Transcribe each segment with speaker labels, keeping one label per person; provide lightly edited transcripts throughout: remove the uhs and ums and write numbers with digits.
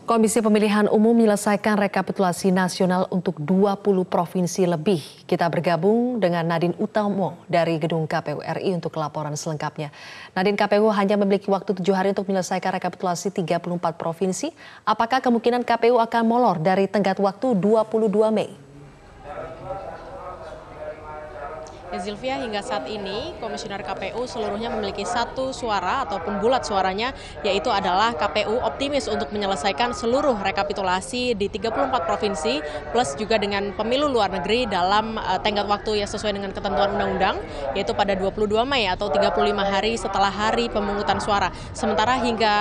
Speaker 1: Komisi Pemilihan Umum menyelesaikan rekapitulasi nasional untuk 20 provinsi lebih. Kita bergabung dengan Nadine Utamo dari Gedung KPU RI untuk laporan selengkapnya. Nadine, KPU hanya memiliki waktu 7 hari untuk menyelesaikan rekapitulasi 34 provinsi. Apakah kemungkinan KPU akan molor dari tenggat waktu 22 Mei?
Speaker 2: Zilvia, hingga saat ini Komisioner KPU seluruhnya memiliki satu suara ataupun bulat suaranya, yaitu adalah KPU optimis untuk menyelesaikan seluruh rekapitulasi di 34 provinsi plus juga dengan pemilu luar negeri dalam tenggat waktu yang sesuai dengan ketentuan undang-undang, yaitu pada 22 Mei atau 35 hari setelah hari pemungutan suara. Sementara hingga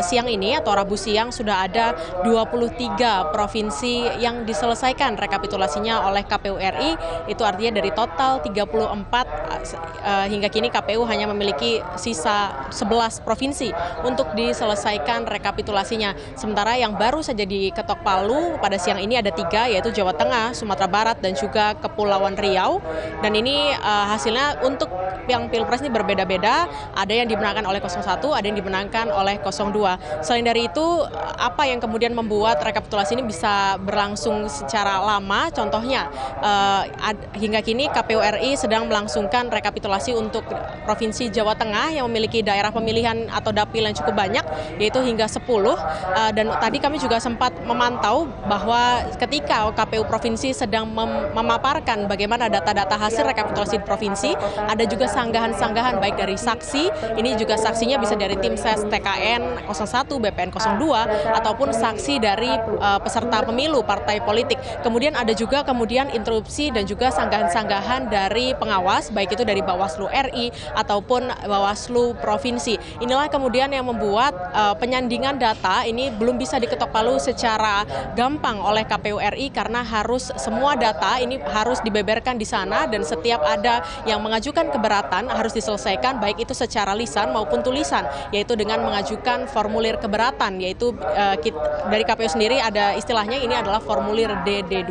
Speaker 2: siang ini atau Rabu siang sudah ada 23 provinsi yang diselesaikan rekapitulasinya oleh KPU RI, itu artinya dari total 34 hingga kini KPU hanya memiliki sisa 11 provinsi untuk diselesaikan rekapitulasinya. Sementara yang baru saja diketok palu pada siang ini ada 3, yaitu Jawa Tengah, Sumatera Barat, dan juga Kepulauan Riau. Dan ini hasilnya untuk yang Pilpres ini berbeda-beda, ada yang dimenangkan oleh 01, ada yang dimenangkan oleh 02. Selain dari itu, apa yang kemudian membuat rekapitulasi ini bisa berlangsung secara lama? Contohnya, hingga kini KPU RI sedang melangsungkan rekapitulasi untuk Provinsi Jawa Tengah yang memiliki daerah pemilihan atau dapil yang cukup banyak, yaitu hingga 10. Dan tadi kami juga sempat memantau bahwa ketika KPU Provinsi sedang memaparkan bagaimana data-data hasil rekapitulasi di provinsi, ada juga sanggahan-sanggahan baik dari saksi, ini juga saksinya bisa dari tim ses TKN 01, BPN 02, ataupun saksi dari peserta pemilu partai politik. Kemudian ada juga interupsi dan juga sanggahan-sanggahan dari pengawas, baik itu dari Bawaslu RI ataupun Bawaslu Provinsi. Inilah kemudian yang membuat penyandingan data ini belum bisa diketok palu secara gampang oleh KPU RI karena harus semua data ini harus dibeberkan di sana dan setiap ada yang mengajukan keberatan harus diselesaikan baik itu secara lisan maupun tulisan, yaitu dengan mengajukan formulir keberatan, yaitu dari KPU sendiri ada istilahnya ini adalah formulir DD2.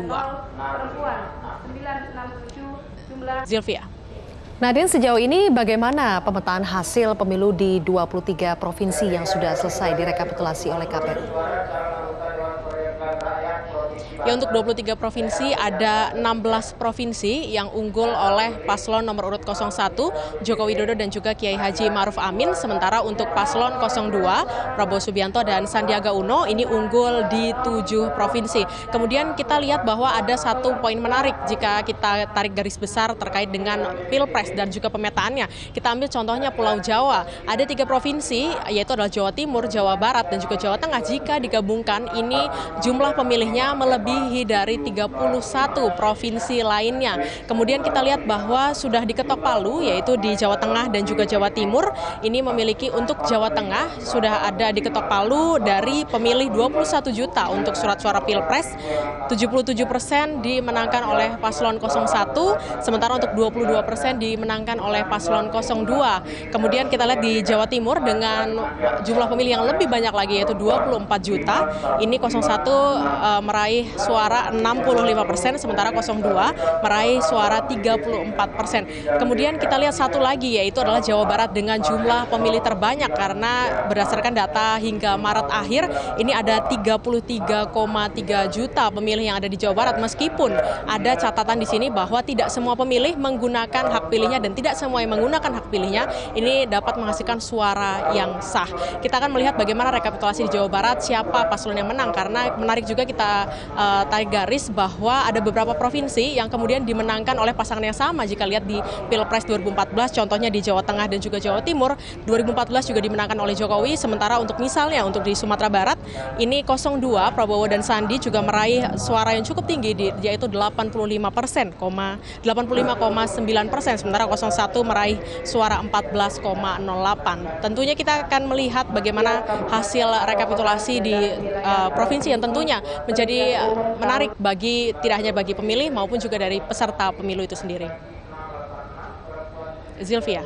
Speaker 2: Zilvia.
Speaker 1: Nadine, sejauh ini bagaimana pemetaan hasil pemilu di 23 provinsi yang sudah selesai direkapitulasi oleh KPU?
Speaker 2: Ya, untuk 23 provinsi ada 16 provinsi yang unggul oleh paslon nomor urut 01 Joko Widodo dan juga Kiai Haji Ma'ruf Amin. Sementara untuk paslon 02 Prabowo Subianto dan Sandiaga Uno ini unggul di 7 provinsi. Kemudian kita lihat bahwa ada satu poin menarik jika kita tarik garis besar terkait dengan Pilpres dan juga pemetaannya. Kita ambil contohnya Pulau Jawa. Ada 3 provinsi yaitu adalah Jawa Timur, Jawa Barat, dan juga Jawa Tengah. Jika digabungkan ini jumlah pemilihnya melebihi dari 31 provinsi lainnya. Kemudian kita lihat bahwa sudah diketok palu yaitu di Jawa Tengah dan juga Jawa Timur. Ini memiliki untuk Jawa Tengah sudah ada diketok palu dari pemilih 21 juta untuk surat suara Pilpres. 77% dimenangkan oleh paslon 01, sementara untuk 22% dimenangkan oleh paslon 02. Kemudian kita lihat di Jawa Timur dengan jumlah pemilih yang lebih banyak lagi yaitu 24 juta. Ini 01 meraih suara 65%, sementara 02 meraih suara 34%. Kemudian kita lihat satu lagi yaitu adalah Jawa Barat dengan jumlah pemilih terbanyak karena berdasarkan data hingga Maret akhir ini ada 33,3 juta pemilih yang ada di Jawa Barat. Meskipun ada catatan di sini bahwa tidak semua pemilih menggunakan hak pilihnya dan tidak semua yang menggunakan hak pilihnya ini dapat menghasilkan suara yang sah. Kita akan melihat bagaimana rekapitulasi di Jawa Barat, siapa paslon yang menang, karena menarik juga kita tarik garis bahwa ada beberapa provinsi yang kemudian dimenangkan oleh pasangan yang sama. Jika lihat di Pilpres 2014, contohnya di Jawa Tengah dan juga Jawa Timur, 2014 juga dimenangkan oleh Jokowi, sementara untuk misalnya untuk di Sumatera Barat, ini 02 Prabowo dan Sandi juga meraih suara yang cukup tinggi yaitu 85,9%, sementara 01 meraih suara 14,08. Tentunya kita akan melihat bagaimana hasil rekapitulasi di provinsi yang tentunya menjadi menarik bagi tidak hanya bagi pemilih maupun juga dari peserta pemilu itu sendiri. Zilvia.